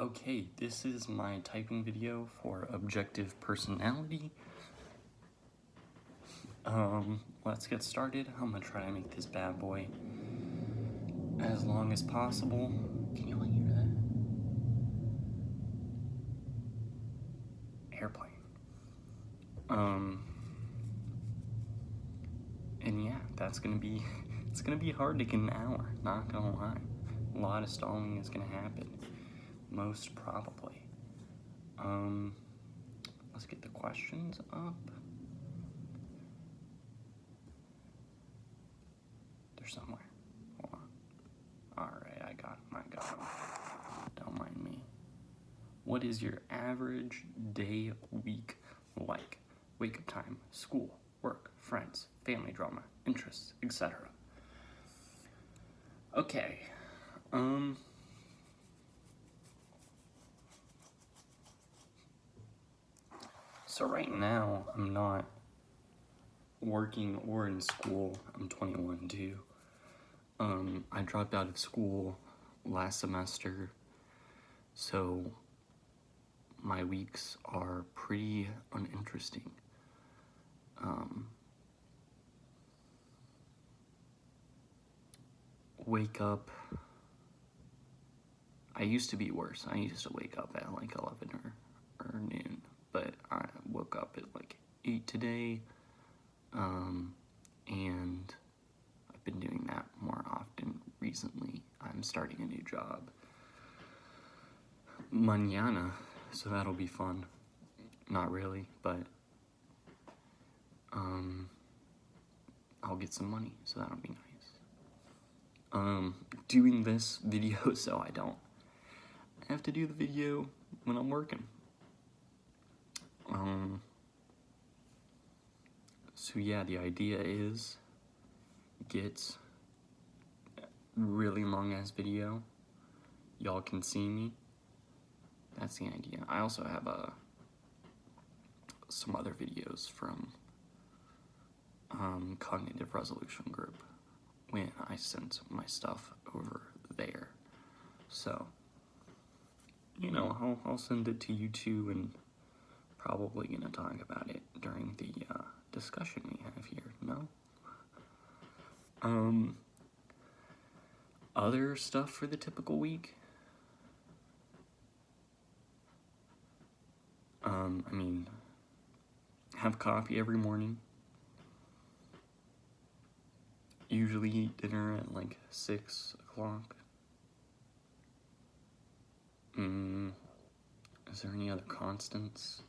Okay, this is my typing video for Objective Personality. Let's get started. I'm gonna try to make this bad boy as long as possible. Can you all hear that? Airplane. And yeah, it's gonna be hard to get an hour, not gonna lie. A lot of stalling is gonna happen, most probably. Let's get the questions up. They're somewhere. Hold on. Alright, I got them. Don't mind me. What is your average day, week like? Wake up time, school, work, friends, family drama, interests, etc. Okay. So right now, I'm not working or in school. I'm 21 too. I dropped out of school last semester, so my weeks are pretty uninteresting. Wake up. I used to be worse. I used to wake up at like 11 or noon, but I woke up at like 8 today, and I've been doing that more often recently. I'm starting a new job mañana, so that'll be fun. Not really, but I'll get some money, so that'll be nice. Doing this video so I don't have to do the video when I'm working. So yeah, the idea is get really long ass video. Y'all can see me. That's the idea. I also have some other videos from Cognitive Resolution Group when I sent my stuff over there. So, you know, I'll send it to you too, and probably gonna talk about it during the discussion we have here, no? Other stuff for the typical week? I mean, have coffee every morning. Usually eat dinner at like 6 o'clock. Is there any other constants?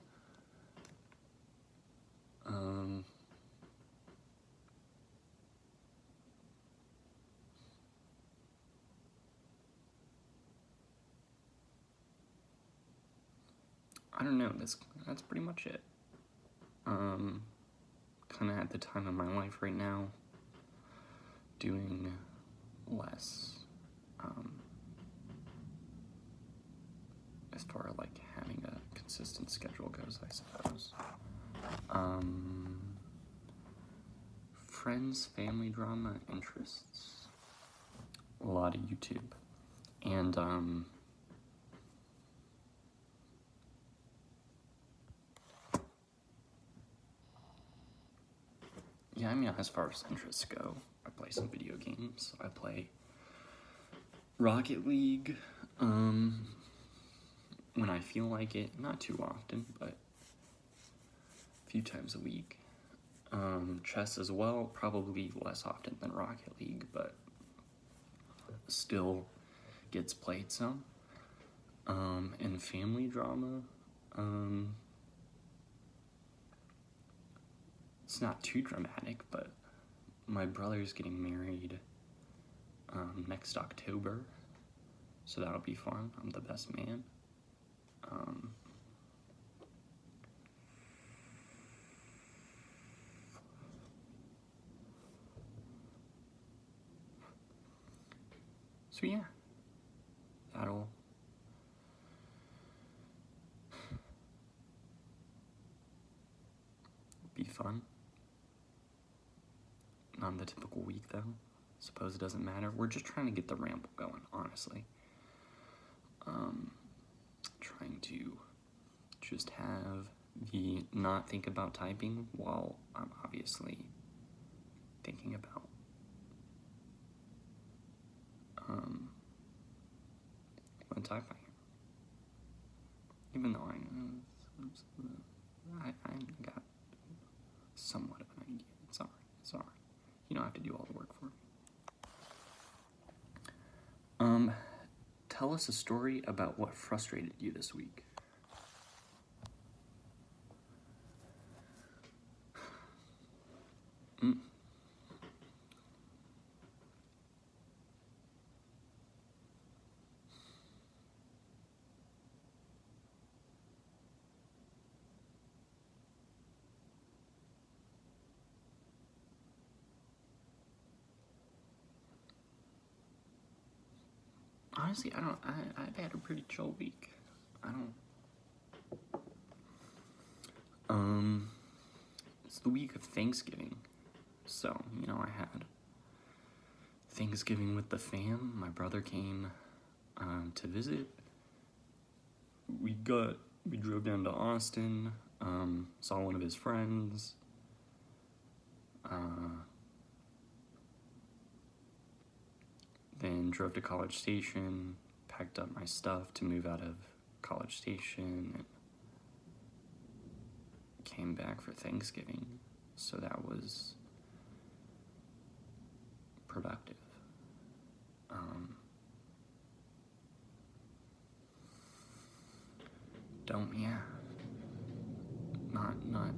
I don't know, that's pretty much it. Kinda at the time of my life right now, doing less, as far as like having a consistent schedule goes, I suppose. Friends, family drama, interests. A lot of YouTube. And, yeah, I mean, as far as interests go, I play some video games. I play Rocket League, when I feel like it. Not too often, but a few times a week. Chess as well, probably less often than Rocket League, but still gets played some. And family drama, it's not too dramatic, but my brother's getting married next October, so that'll be fun. I'm the best man. So yeah, that'll be fun. Not the typical week though. Suppose it doesn't matter. We're just trying to get the ramble going, honestly. trying to just have the not think about typing while I'm obviously thinking about what type I am. Even though I got somewhat of an idea. It's alright. You don't have to do all the work for me. Tell us a story about what frustrated you this week. Honestly, I've had a pretty chill week. It's the week of Thanksgiving. So, I had Thanksgiving with the fam. My brother came to visit. We drove down to Austin, saw one of his friends. Then drove to College Station, packed up my stuff to move out of College Station, and came back for Thanksgiving. So that was productive. Not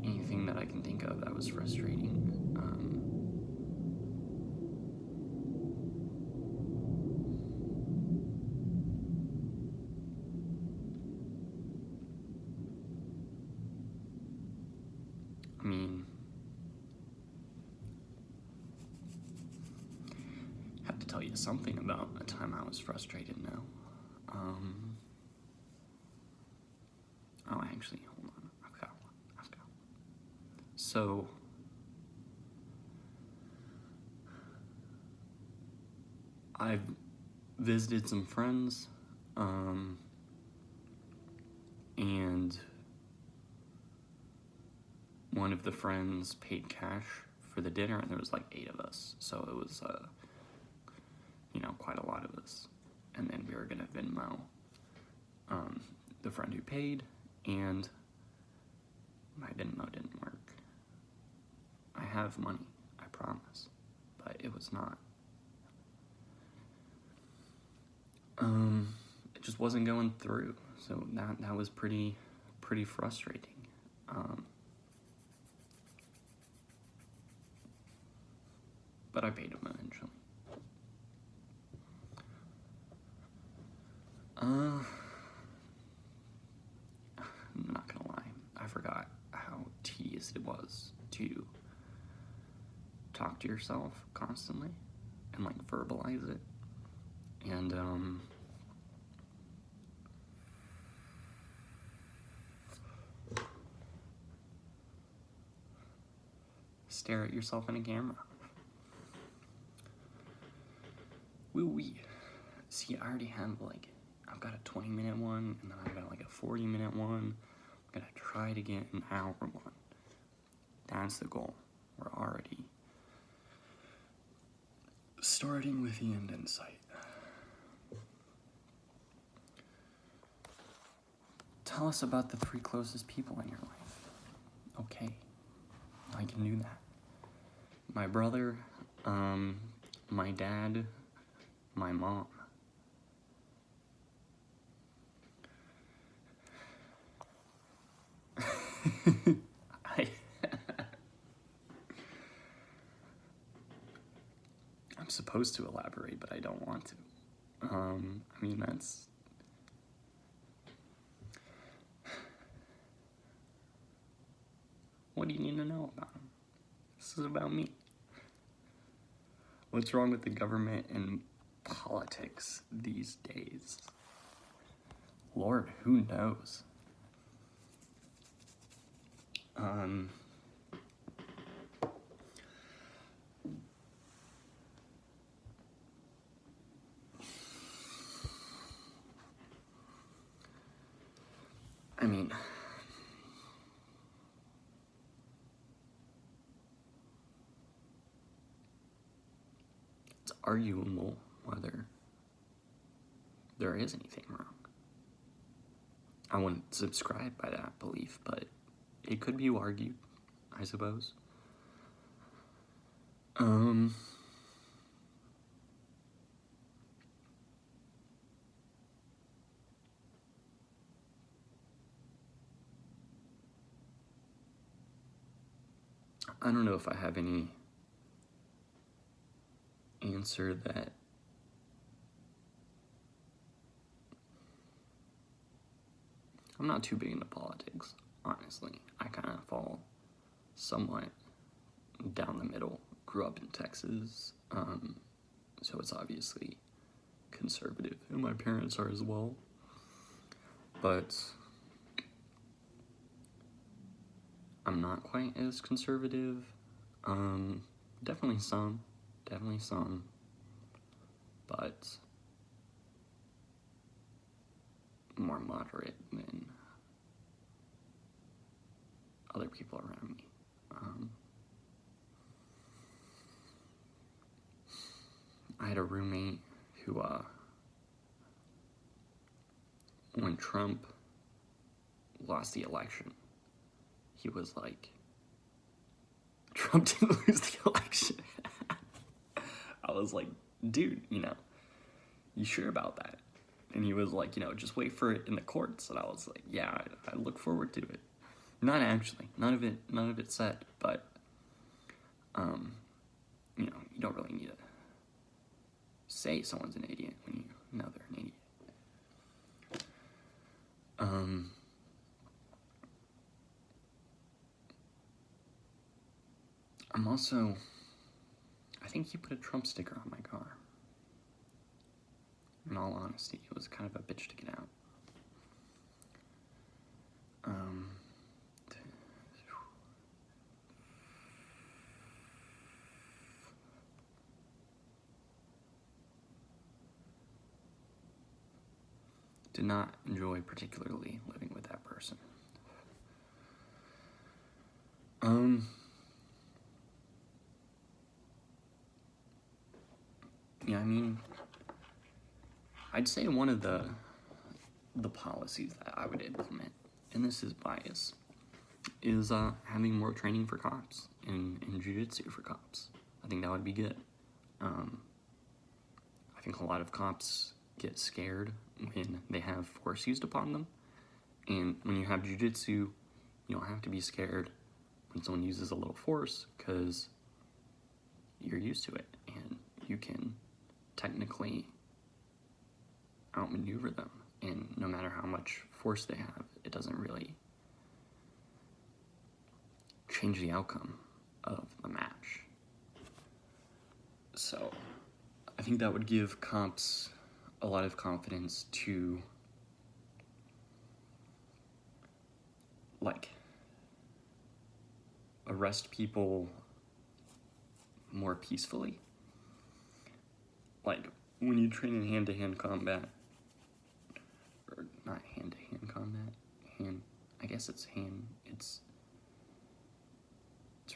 anything that I can think of that was frustrating. Have to tell you something about a time I was frustrated now. Actually, hold on. I've got one. So, I've visited some friends, and one of the friends paid cash for the dinner, and there was like 8 of us, so it was, quite a lot of us. And then we were gonna Venmo the friend who paid, and my Venmo didn't work. I have money, I promise, but it was not. It just wasn't going through, so that was pretty frustrating. But I paid him eventually. I'm not gonna lie, I forgot how tedious it was to talk to yourself constantly and verbalize it. And stare at yourself in a camera. Woo-wee. See, I already have I've got a 20-minute one, and then I've got a 40-minute one. I'm gonna try to get an hour one. That's the goal. We're already starting with the end in sight. Tell us about the 3 closest people in your life. Okay, I can do that. My brother, my dad, my mom. I'm supposed to elaborate, but I don't want to. That's... What do you need to know about them? This is about me. What's wrong with the government and politics these days? Lord, who knows? mean, it's arguable whether there is anything wrong. I wouldn't subscribe by that belief, but it could be argued, I suppose. I don't know if I have any answer that I'm not too big into politics, honestly. I kind of fall somewhat down the middle. Grew up in Texas, so it's obviously conservative, and my parents are as well. But I'm not quite as conservative. Definitely some, but more moderate than other people around me. I had a roommate who, when Trump lost the election, he was like, Trump didn't lose the election. I was like, dude, you sure about that? And he was like, just wait for it in the courts. And I was like, yeah, I look forward to it. Not actually, none of it said, but, you don't really need to say someone's an idiot when you know they're an idiot. I think he put a Trump sticker on my car. In all honesty, it was kind of a bitch to get out. Did not enjoy particularly living with that person. Yeah, I mean, I'd say one of the policies that I would implement, and this is bias, is having more training for cops in jiu-jitsu for cops. I think that would be good. I think a lot of cops get scared when they have force used upon them, and when you have jiu-jitsu, you don't have to be scared when someone uses a little force, because you're used to it, and you can technically outmaneuver them, and no matter how much force they have, it doesn't really change the outcome of the match. So I think that would give cops a lot of confidence to, like, arrest people more peacefully. Like, when you train in hand-to-hand combat, or not hand-to-hand combat, I guess it's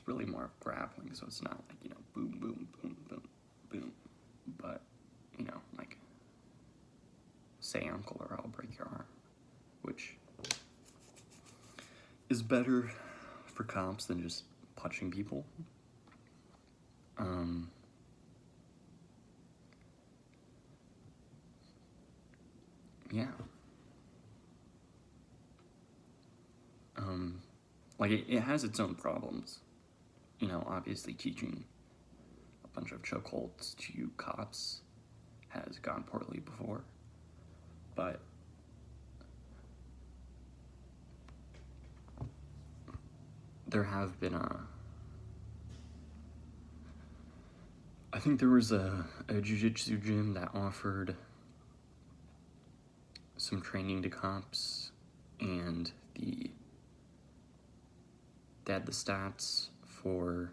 really more of grappling, so it's not like, boom, boom, boom, boom, boom, but, like, say uncle or I'll break your arm, which is better for cops than just punching people. Yeah. Like, it has its own problems. Obviously teaching a bunch of chokeholds to cops has gone poorly before, but there have been I think there was a jiu-jitsu gym that offered some training to cops, and they had the stats for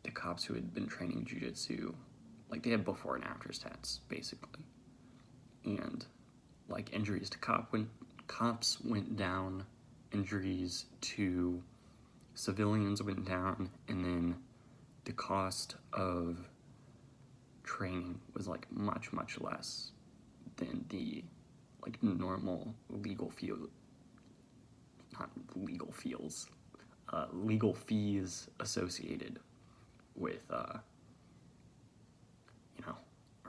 the cops who had been training jiu-jitsu. Like, they had before and after stats, basically. And, like, injuries to cops went down, injuries to civilians went down, and then the cost of training was like much less than the like normal legal fees associated with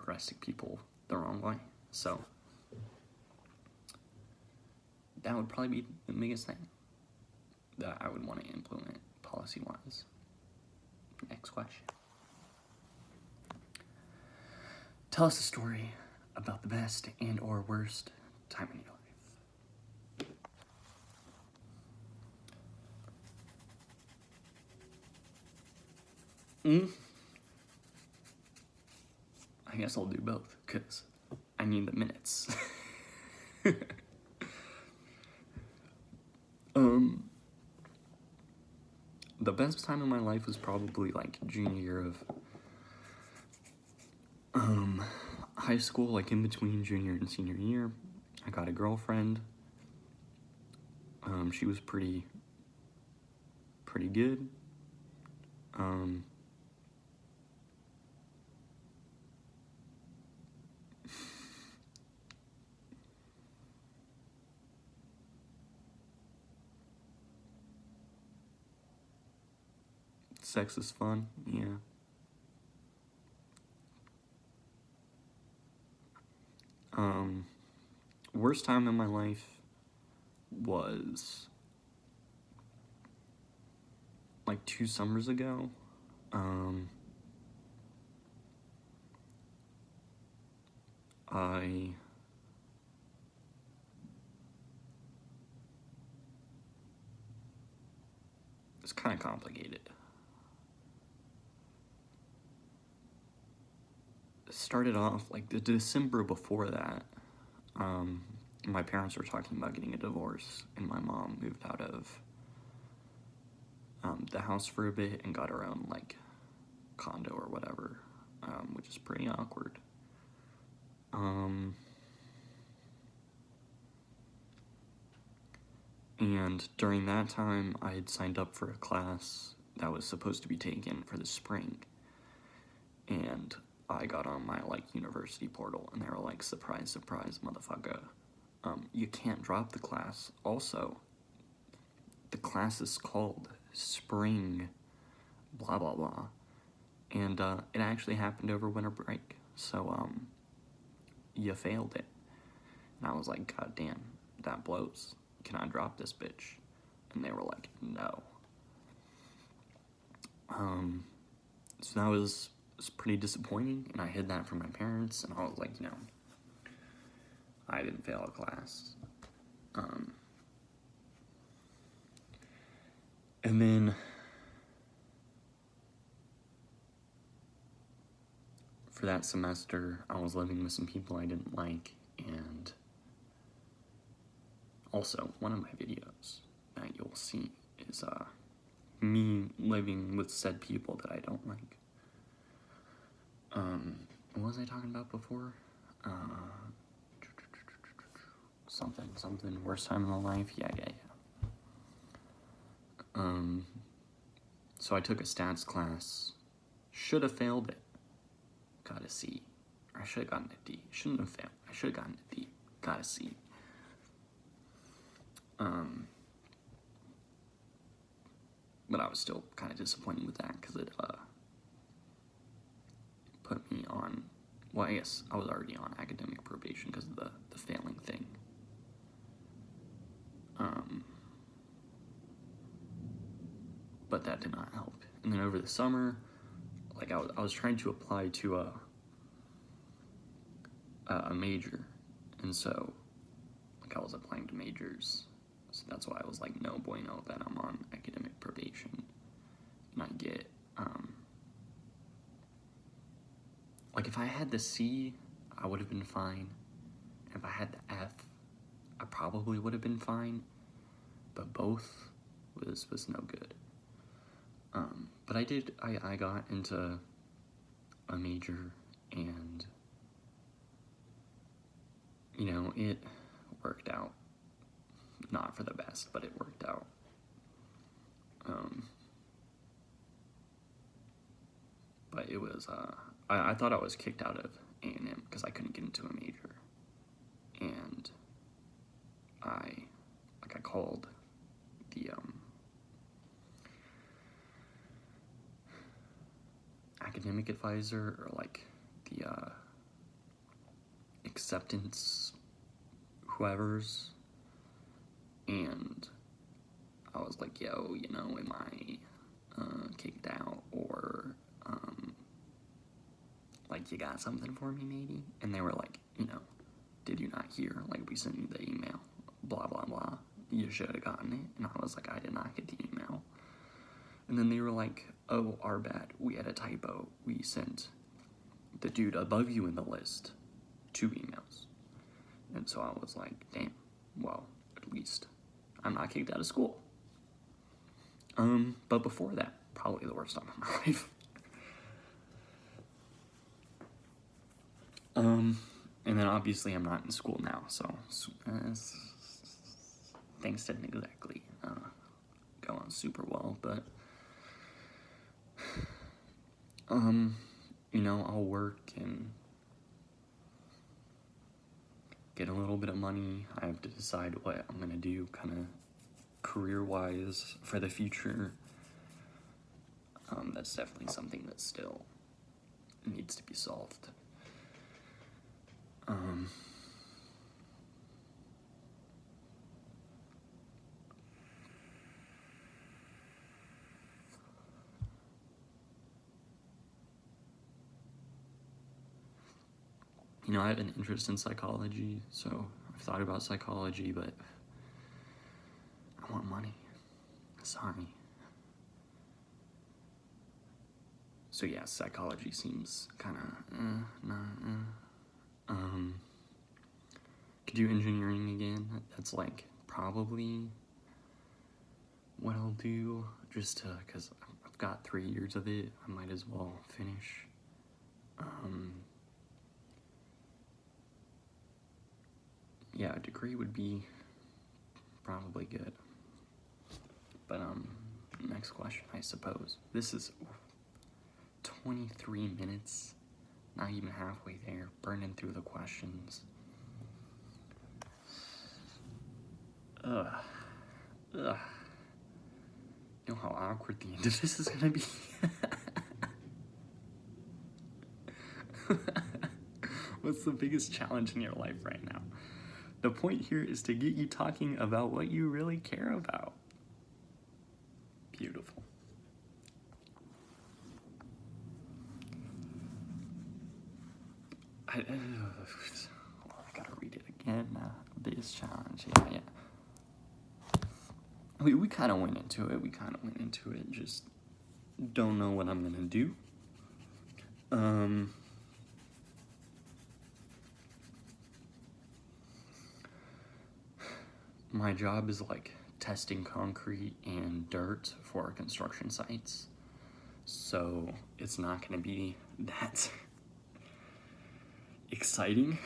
arresting people the wrong way. So that would probably be the biggest thing that I would want to implement policy-wise. Next question. Tell us a story about the best and or worst time in your life. I guess I'll do both, because I need the minutes. The best time in my life was probably like junior year of high school, like in between junior and senior year. I got a girlfriend. She was pretty good. Sex is fun, yeah. Worst time in my life was like 2 summers ago. It's kind of complicated. It started off like the December before that. My parents were talking about getting a divorce, and my mom moved out of the house for a bit and got her own like condo or whatever, which is pretty awkward. And during that time, I had signed up for a class that was supposed to be taken for the spring, and I got on my like university portal, and they were like, surprise, surprise, motherfucker, you can't drop the class. Also, the class is called spring blah blah blah, and it actually happened over winter break, so you failed it. And I was like, god damn, that blows. Can I drop this bitch? And they were like, no. So that was pretty disappointing, and I hid that from my parents, and I was like, I didn't fail a class. And then for that semester, I was living with some people I didn't like, and also one of my videos that you'll see is me living with said people that I don't like. What was I talking about before? Something worst time in my life. Yeah. So I took a stats class. Should have failed it. Got a C. Or I should have gotten a D. Shouldn't have failed. I should have gotten a D. Got a C. But I was still kind of disappointed with that, because it put me on, well, I guess I was already on academic probation because of the failing thing. But that did not help. And then over the summer, like I was trying to apply to a major, and so like I was applying to majors, so that's why I was like, no bueno that I'm on academic probation, and I get like if I had the C, I would have been fine. If I had the F, I probably would have been fine, but both was no good. But I got into a major, and it worked out not for the best, but it worked out. But it was, I thought I was kicked out of A&M because I couldn't get into a major. And I called the, academic advisor, or like the, acceptance whoever's, and I was like, yo, you know, am I kicked out, or like, you got something for me maybe? And they were like, you know, did you not hear, like, we sent you the email, blah blah blah, you should have gotten it. And I was like, I did not get the email. And then they were like, oh, our bad, we had a typo, we sent the dude above you in the list 2 emails. And so I was like, damn, well, at least I'm not kicked out of school. But before that, probably the worst time of my life. And then obviously I'm not in school now, so things didn't exactly go on super well, but you know, I'll work and get a little bit of money. I have to decide what I'm gonna do kind of career-wise for the future. That's definitely something that still needs to be solved. You know, I have an interest in psychology, so I've thought about psychology, but I want money. Sorry. So yeah, psychology seems kind of, could do engineering again. That's like probably what I'll do, just to, cause I've got 3 years of it, I might as well finish. Yeah, a degree would be probably good. But next question, I suppose. This is 23 minutes, not even halfway there, burning through the questions. Ugh. You know how awkward the end of this is gonna be? What's the biggest challenge in your life right now? The point here is to get you talking about what you really care about. Beautiful. I gotta read it again. Biggest challenge, yeah. We kind of went into it. Just don't know what I'm gonna do. My job is like testing concrete and dirt for construction sites, so it's not gonna be that exciting.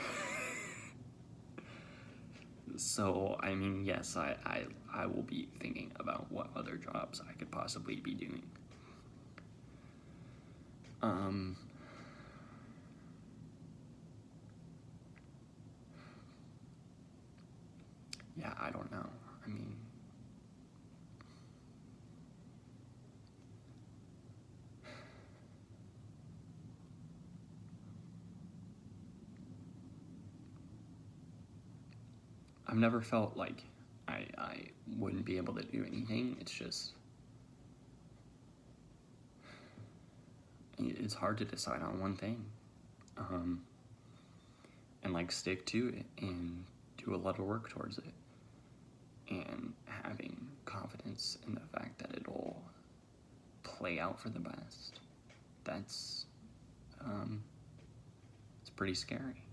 So, I mean, yes, I will be thinking about what other jobs I could possibly be doing. Yeah, I don't know. I mean, I've never felt like I wouldn't be able to do anything. It's just, it's hard to decide on one thing. And like stick to it and do a lot of work towards it. And having confidence in the fact that it'll play out for the best. That's, it's pretty scary.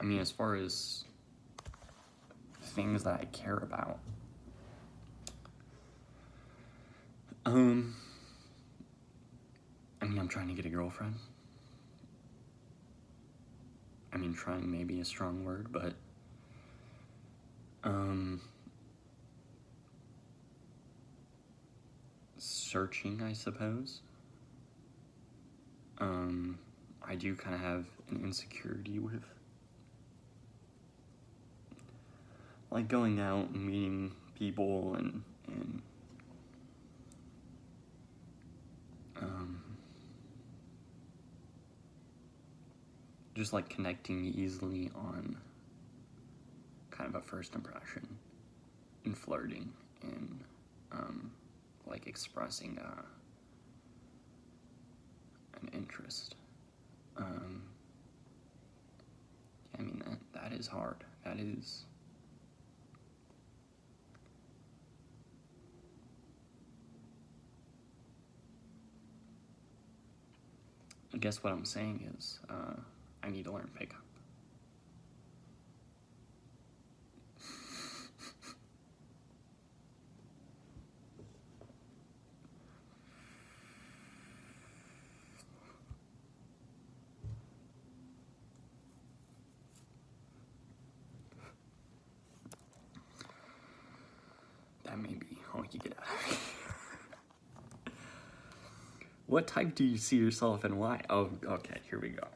I mean, as far as things that I care about, I mean, I'm trying to get a girlfriend. I mean, trying may be a strong word, but, searching, I suppose. I do kind of have an insecurity with, like, going out and meeting people and just, like, connecting easily on kind of a first impression and flirting and, like, expressing, an interest. I mean, that is hard. That is... I guess what I'm saying is, I need to learn pickup. That may be all you get out of me. What type do you see yourself and why? Oh, okay, here we go.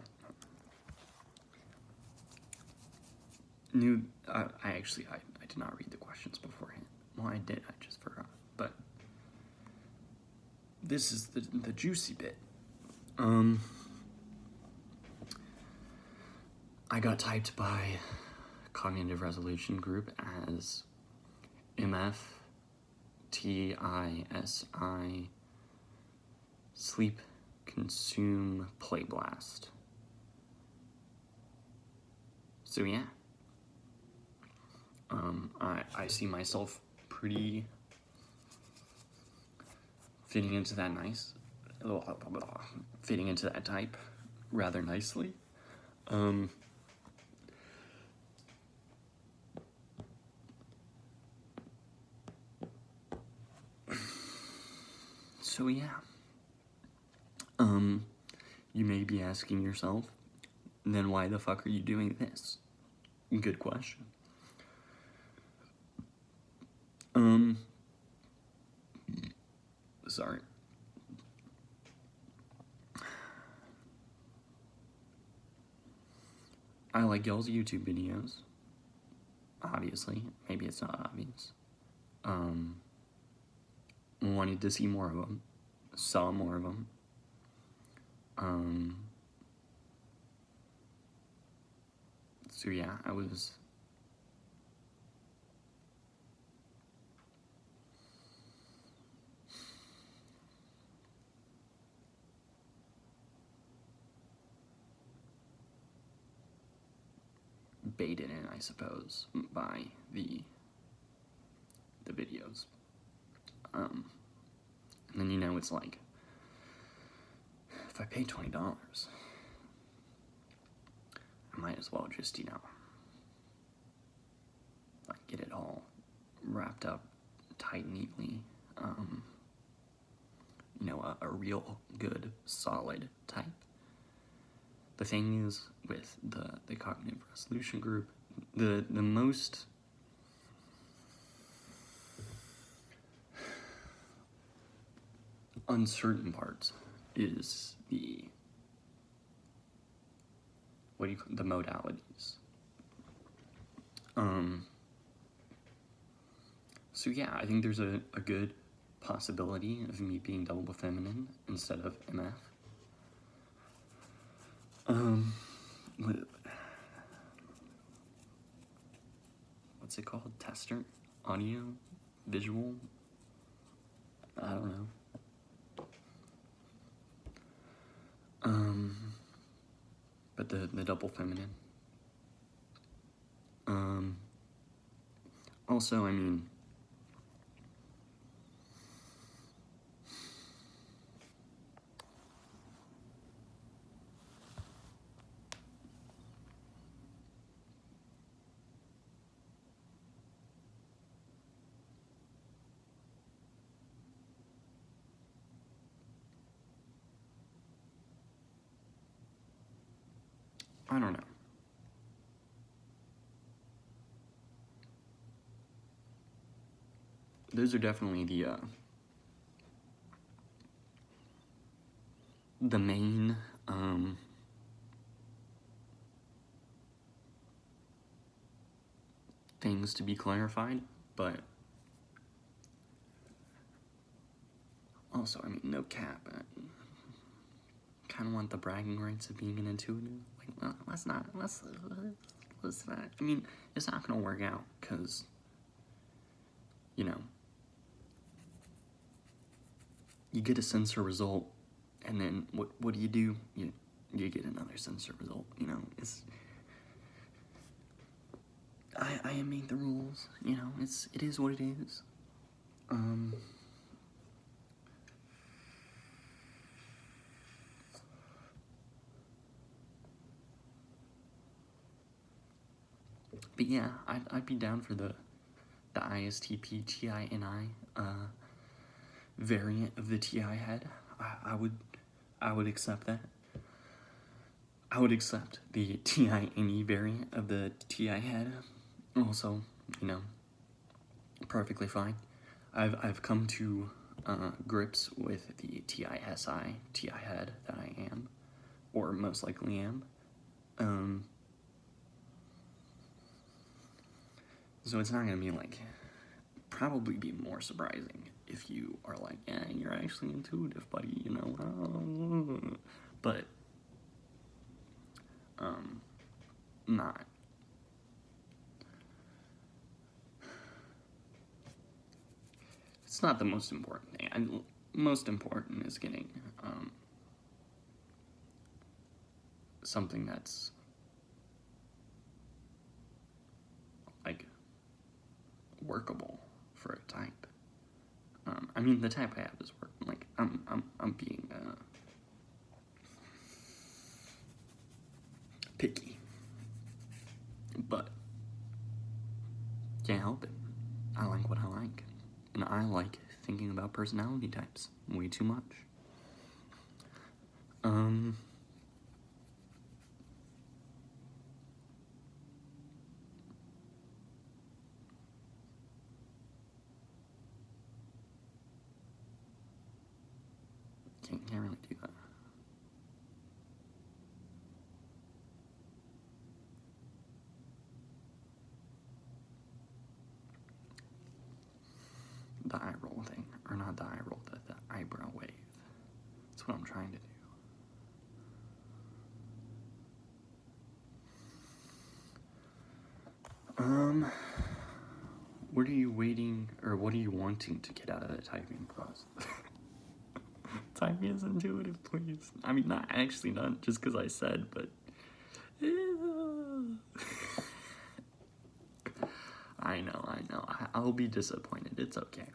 I did not read the questions beforehand. Well, I did, I just forgot. But this is the juicy bit. I got typed by Cognitive Resolution Group as MFTISI Sleep, Consume, Play Blast. So yeah. I see myself pretty fitting into that type rather nicely. So yeah. You may be asking yourself, then why the fuck are you doing this? Good question. Sorry. I like y'all's YouTube videos. Obviously. Maybe it's not obvious. Wanted to see more of them. Saw more of them. So yeah, I was... baited in, I suppose, by the videos. And then, you know, it's like, if I pay $20, I might as well just, you know, like, get it all wrapped up tight, neatly. You know, a real good, solid type. The thing is, with the Cognitive Resolution Group, the most uncertain part is the modalities. So yeah, I think there's a good possibility of me being double feminine instead of MF. What's it called? Tester? Audio? Visual? I don't know. But the double feminine. Also, I mean, I don't know. Those are definitely the main things to be clarified, but also, I mean, no cap. I kind of want the bragging rights of being an intuitive. Like, let's not. I mean, it's not gonna work out because, you know, you get a sensor result, and then what do? You get another sensor result. You know, I made the rules. You know, it is what it is. But yeah, I'd be down for the ISTP TINI variant of the TI head. I would accept that. I would accept the TINE variant of the TI head. Also, you know, perfectly fine. I've come to grips with the TISI TI head that I am, or most likely am. So it's not gonna be like, probably be more surprising if you are like, yeah, you're actually intuitive, buddy, you know, but, not. It's not the most important thing. Most important is getting, something that's, like, workable for a type. I mean, the type I have is working. Like, I'm being picky, but can't help it. I like what I like, and I like thinking about personality types way too much. Can't really do that. The eye roll thing, or not the eye roll, the eyebrow wave. That's what I'm trying to do. What are you waiting, or what are you wanting to get out of the typing process? Type me as intuitive, please. I mean, not actually, not just because I said, but. I know. I'll be disappointed. It's okay.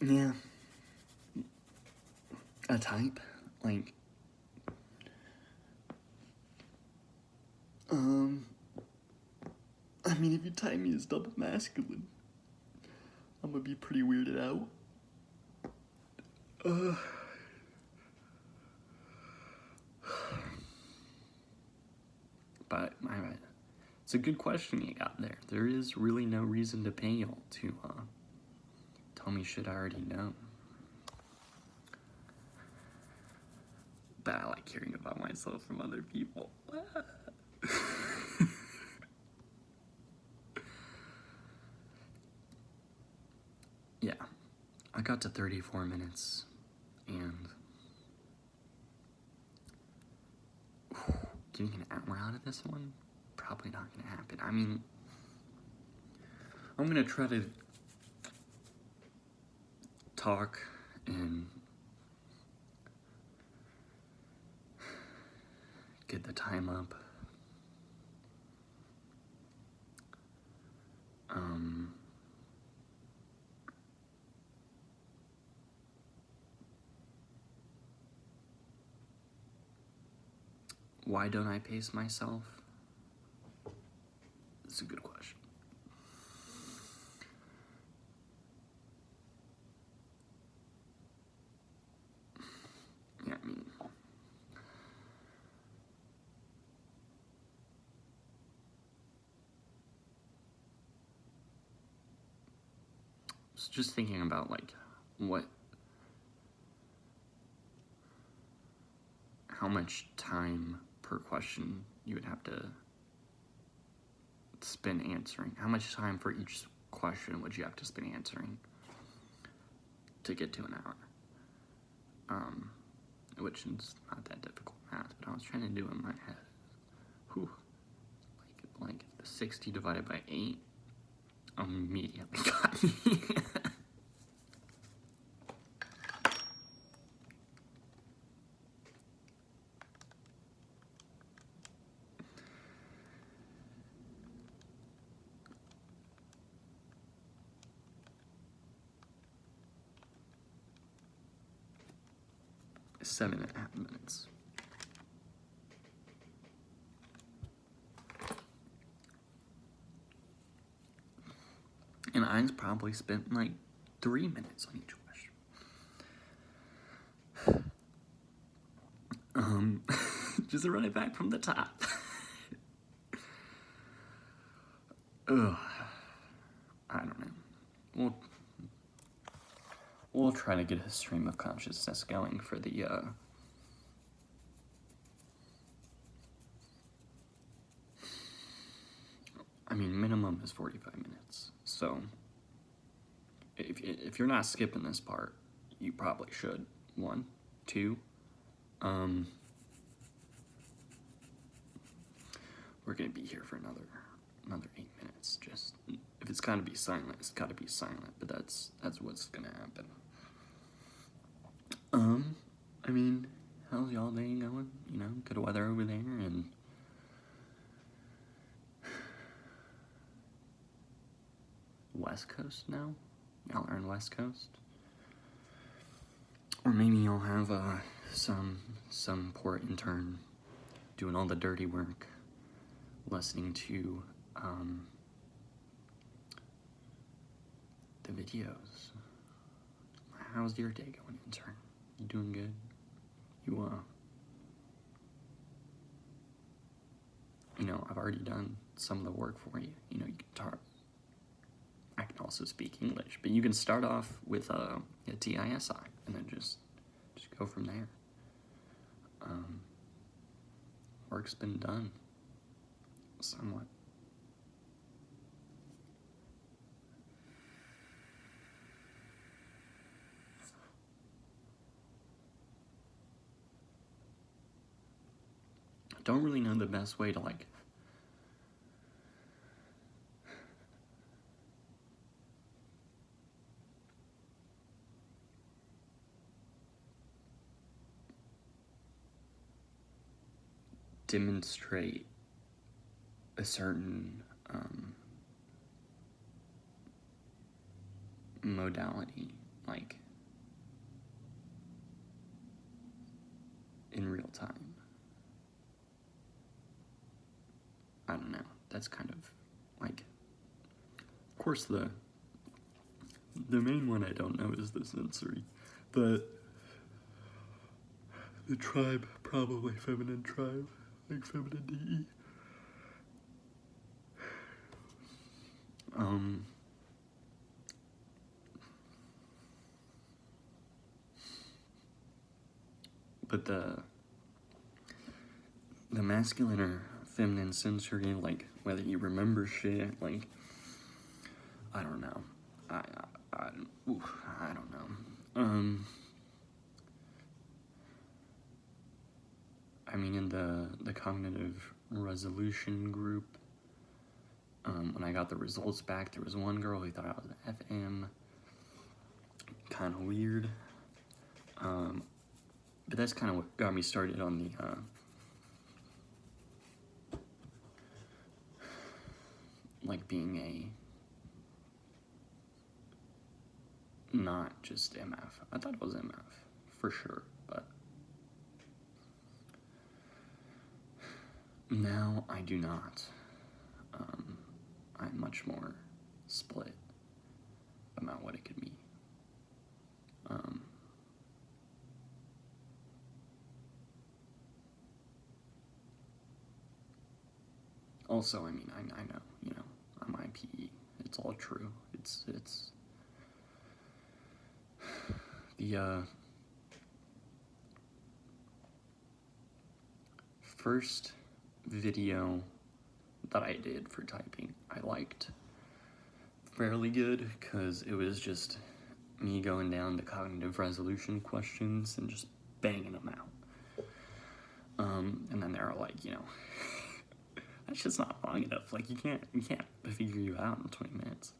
Yeah. A type? Like. I mean, if you type me as double masculine, I'm gonna be pretty weirded out. But it's a good question you got there. There is really no reason to pay y'all to tell me shit I already know. But I like hearing about myself from other people. Yeah, I got to 34 minutes, and getting an hour out of this one, probably not gonna happen. I mean, I'm gonna try to talk and get the time up. Why don't I pace myself? It's a good question. was just thinking about, like, how much time per question you would have to spend answering. How much time for each question would you have to spend answering to get to an hour? Which is not that difficult math, but I was trying to do it in my head. Whew. Like 60 divided by 8 immediately got me. 7.5 minutes. And I probably spent like 3 minutes on each question. Just to run it back from the top. Ugh. I don't know. We'll try to get a stream of consciousness going for the, I mean, minimum is 45 minutes, so if you're not skipping this part, you probably should. 1, 2, we're gonna be here for another 8 minutes. Just, if it's gotta be silent, it's gotta be silent, but that's what's gonna happen. I mean, how's y'all day going? You know, good weather over there, and West Coast now? Y'all are in West Coast? Or maybe you'll have some poor intern doing all the dirty work, listening to the videos. How's your day going, intern? You doing good? You know, I've already done some of the work for you. You know, you can talk. I can also speak English, but you can start off with a TISI and then just go from there. Work's been done, somewhat. I don't really know the best way to, like, demonstrate a certain modality, like, in real time. I don't know. That's kind of, like, of course the main one I don't know is the sensory, but the tribe, probably feminine tribe, like feminine DE. But the masculine or feminine sensory, like, whether you remember shit, like, I don't know. I don't know. I mean, in the cognitive resolution group, when I got the results back, there was one girl who thought I was an FM. Kind of weird. But that's kind of what got me started on the, like, being not just MF. I thought it was MF, for sure, but now I do not. I'm much more split about what it could be. Also, I mean, I know, you know, I'm IPE. It's all true. It's The first video that I did for typing, I liked fairly good because it was just me going down the cognitive resolution questions and just banging them out. And then they were like, you know, that's just not long enough. Like, we can't figure you out in 20 minutes.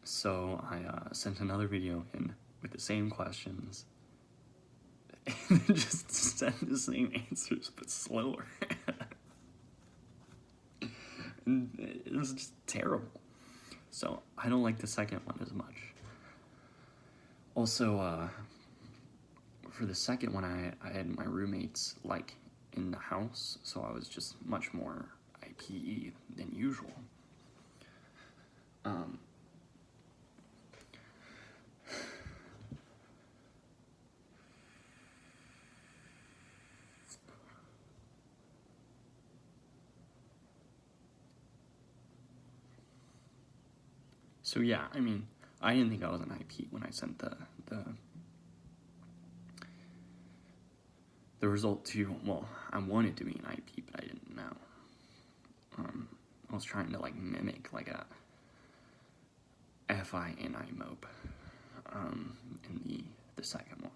So I sent another video in with the same questions and then just sent the same answers but slower. And it was just terrible. So I don't like the second one as much. Also, for the second one, I had my roommates, like, in the house, so I was just much more IPE than usual. So yeah, I mean, I didn't think I was an IP when I sent the result to, well, I wanted to be an IP, but I didn't know. I was trying to, like, mimic, like, a FINI mope, in the second one,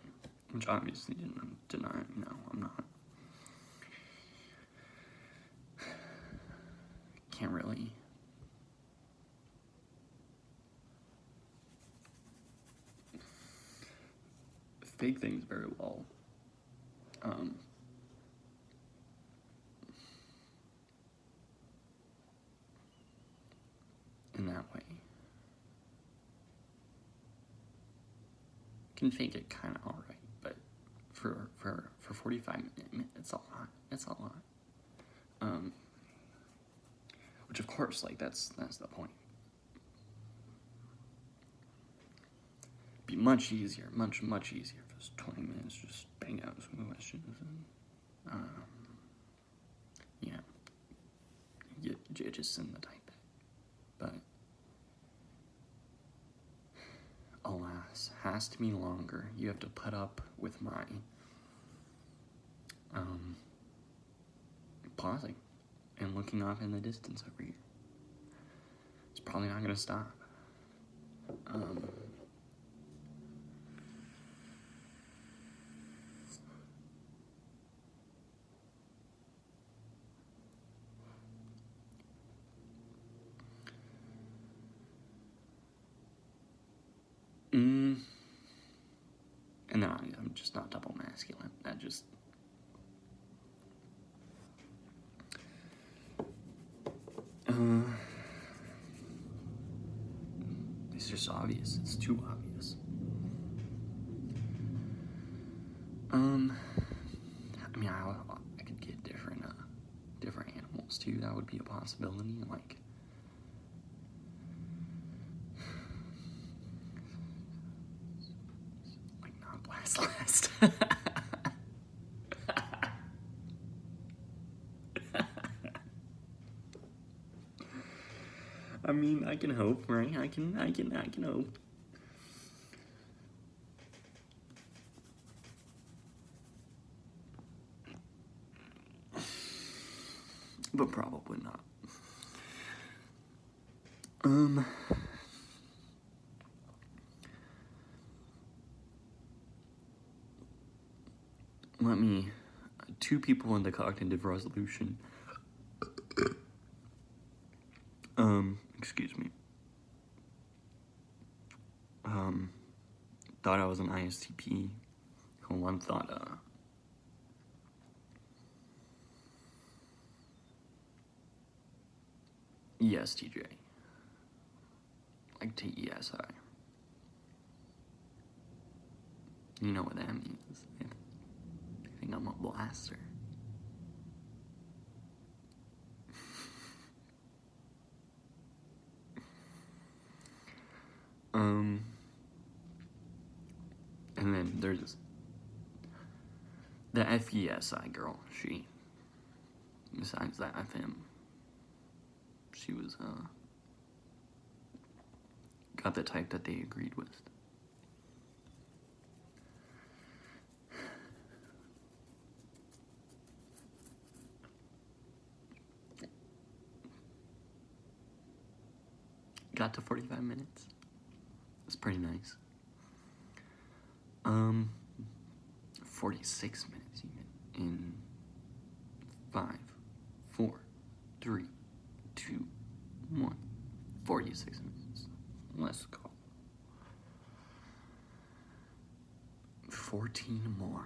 which obviously didn't deny, no, I'm not. Can't really fake things very well. In that way. Can fake it kind of alright, but for 45 minutes, it's a lot. It's a lot. Which of course, like, that's the point. Be much easier, much easier if it's 20 minutes, just bang out some questions and, you know, you just send the type back. But, alas, has to be longer. You have to put up with my, pausing and looking off in the distance over here. It's probably not gonna stop. And then I'm just not double masculine. That just... it's just obvious. It's too obvious. I mean, I could get different animals too. That would be a possibility. Like not blast last. I mean, I can hope, right? I can hope. But probably not. Let me... two people in the cognitive resolution. Excuse me. Thought I was an ISTP. One thought, ESTJ. Like TESI. You know what that means. They think I'm a blaster. And then there's the FESI girl. She, besides that FM, she was, got the type that they agreed with. got to 45 minutes. That's pretty nice. 46 minutes even in 5, 4, 3, 2, 1. 46 minutes. Let's go. 14 more.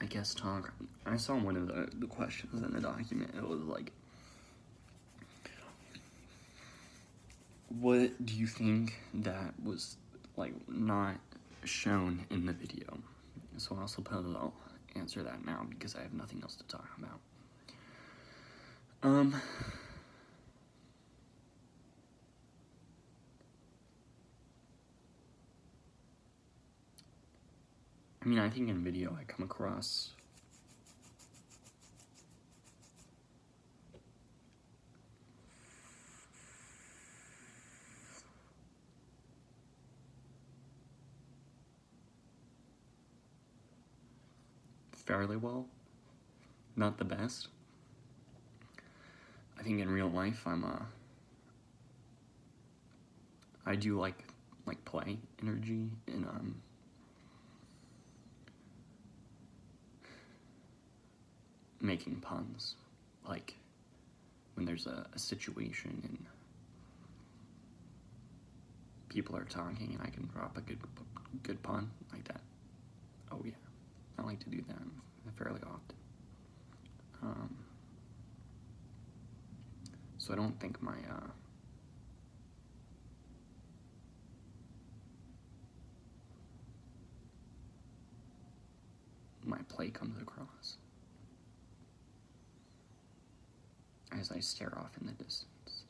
I guess talk. I saw one of the questions in the document. It was like, what do you think that was like not shown in the video? So I'll suppose I'll answer that now because I have nothing else to talk about. I mean, I think in video I come across fairly well. Not the best. I think in real life I do like play energy and making puns, like when there's a situation and people are talking and I can drop a good pun like that. Oh yeah, I like to do that fairly often. So I don't think my play comes across as I stare off in the distance.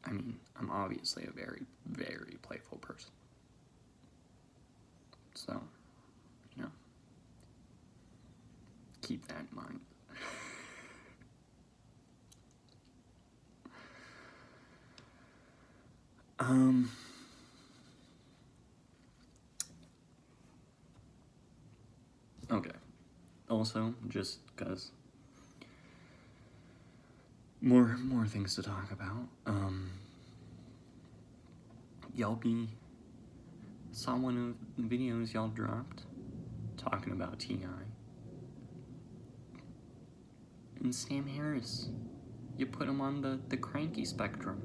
I mean, I'm obviously a very, very playful person. So, you know, keep that in mind. Okay. Also, just because more things to talk about. Yelpy saw one of the videos y'all dropped talking about T.I. and Sam Harris. You put him on the cranky spectrum,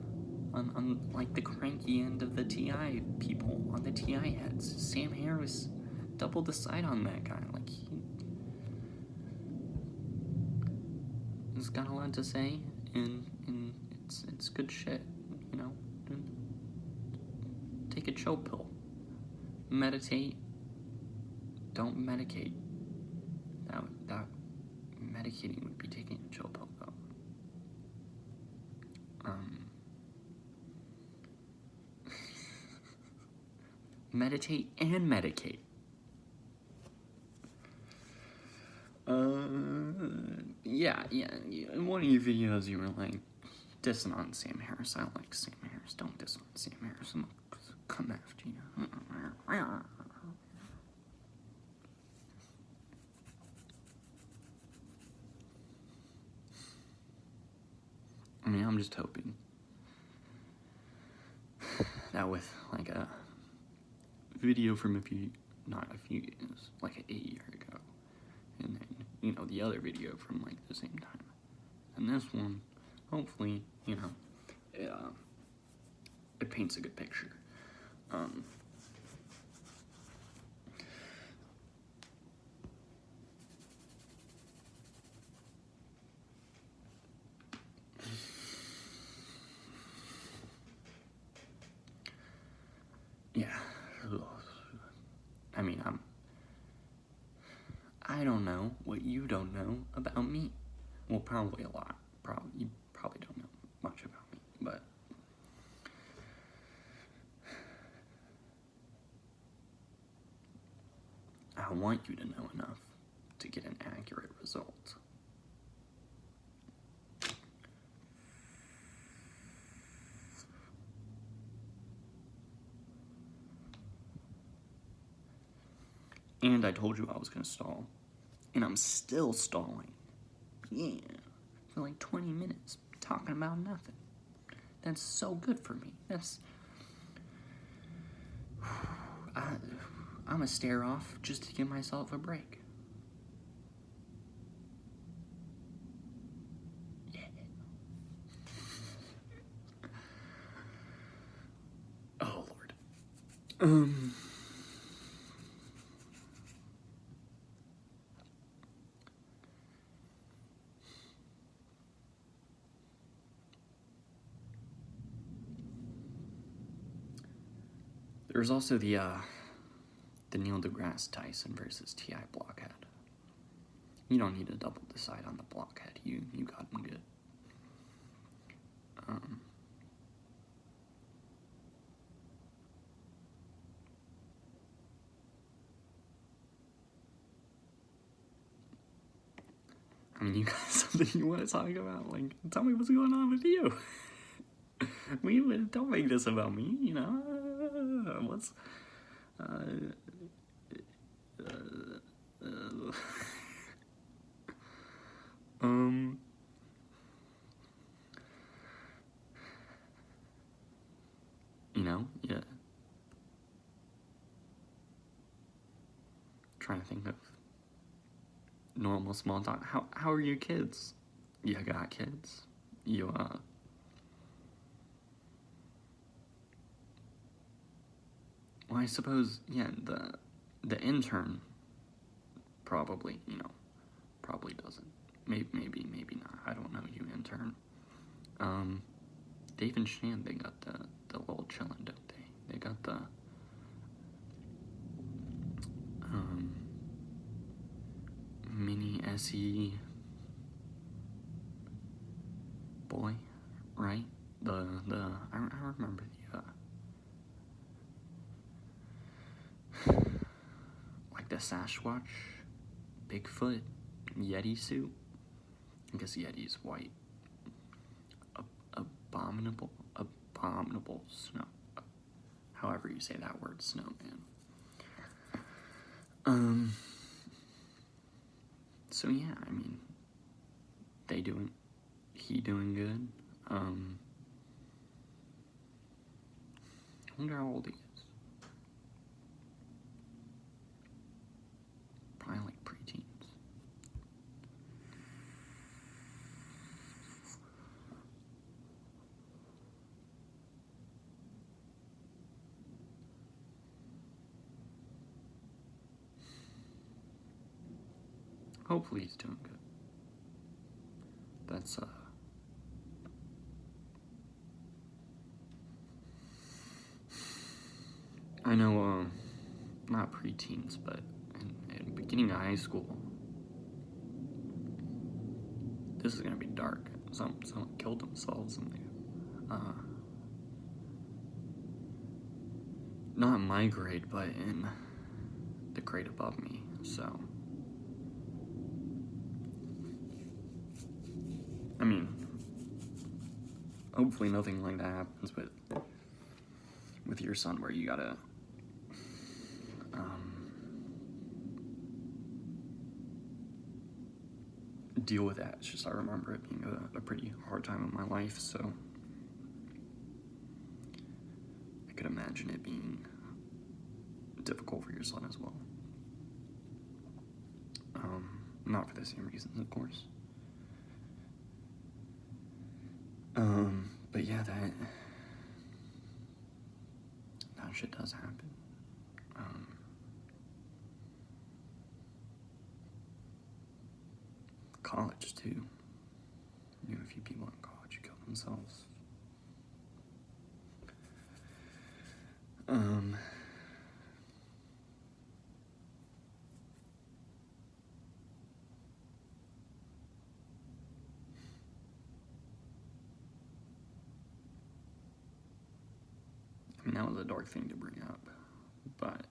on like the cranky end of the T.I. people, on the T.I. heads. Sam Harris doubled the side on that guy. Like he's got a lot to say, and it's good shit, you know. Take a chill pill. Meditate. Don't medicate. That medicating would be taking a chill pill, though. Meditate and medicate. Yeah. In one of your videos, you were like, dissing on Sam Harris. I don't like Sam Harris. Don't diss on Sam Harris. I'm gonna come after you. I mean, I'm just hoping that with like a video from not a few years, like a year ago, and then, you know, the other video from like the same time, and this one, hopefully, you know, it paints a good picture. Yeah. I mean, I don't know what you don't know about me. Well, probably a lot. You probably don't know much about me, but I want you to know enough to get an accurate result. And I told you I was going to stall. And I'm still stalling. Yeah. For like 20 minutes talking about nothing. That's so good for me. I'm going to stare off just to give myself a break. Yeah. Oh, Lord. There's also the Neil deGrasse Tyson versus T.I. Blockhead. You don't need to double decide on the Blockhead. You got him good. I mean, you got something you want to talk about? Like, tell me what's going on with you. Don't make this about me, you know? What's... You know, yeah. Trying to think of normal small talk. How are your kids? You got kids? You, Well, I suppose, yeah, the intern probably, probably doesn't. Maybe not. I don't know you, intern. Dave and Shan, they got the little chillin', don't they? They got the, mini SE boy, right? I remember like the Sasquatch, Bigfoot, Yeti suit. I guess Yeti's white. Abominable snow. However you say that word, snowman. So yeah, I mean, he doing good. I wonder how old he is. Probably like preteens. Hopefully he's doing good. That's, I know, not preteens, but in beginning of high school, this is gonna be dark. Someone killed themselves and not in my grade, but in the grade above me, so. I mean, hopefully nothing like that happens with your son, where you gotta deal with that. It's just I remember it being a pretty hard time in my life, so I could imagine it being difficult for your son as well. Not for the same reasons, of course. But yeah, that shit does happen. College too. Knew a few people in college who killed themselves. I mean, that was a dark thing to bring up, but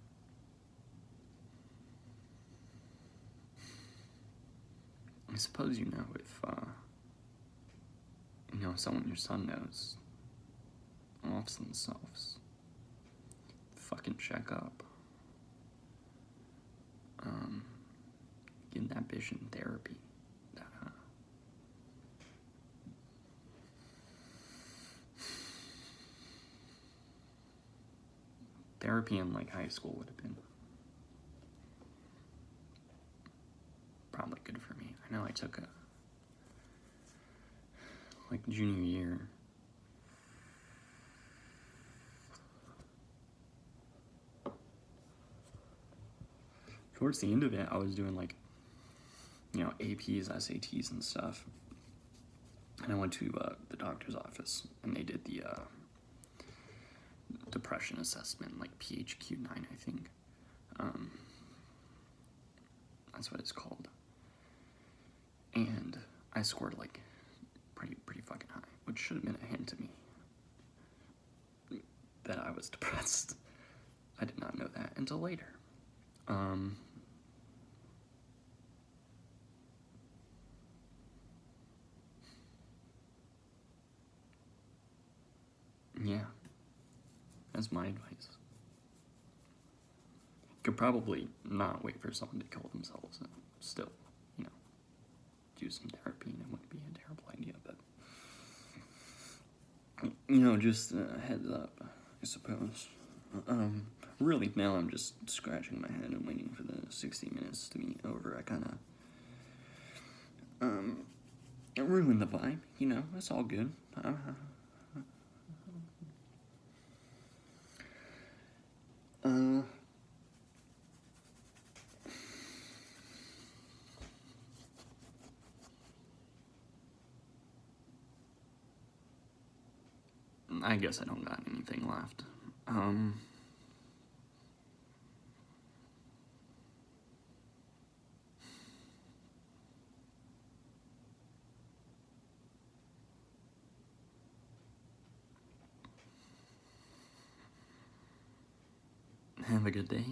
I suppose you know if, someone your son knows offs themselves, fucking check up. Give that bitch in therapy. Therapy in, like, high school would have been probably good for me. I know I took junior year. Towards the end of it, I was doing, APs, SATs, and stuff. And I went to the doctor's office, and they did the depression assessment, like PHQ-9, I think. That's what it's called. And I scored, pretty fucking high, which should have been a hint to me that I was depressed. I did not know that until later. Yeah, that's my advice. Could probably not wait for someone to kill themselves and still, do some therapy, and it wouldn't be a terrible idea, but, just a heads up, I suppose. Really, now I'm just scratching my head and waiting for the 60 minutes to be over. I kinda, ruined the vibe, it's all good. I guess I don't got anything left. Have a good day.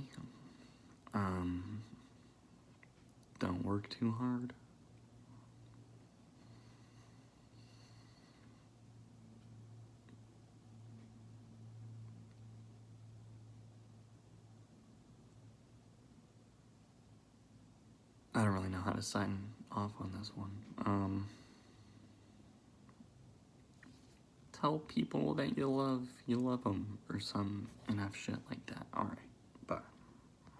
Don't work too hard. I don't really know how to sign off on this one. Tell people that you love them, or some enough shit like that. Alright.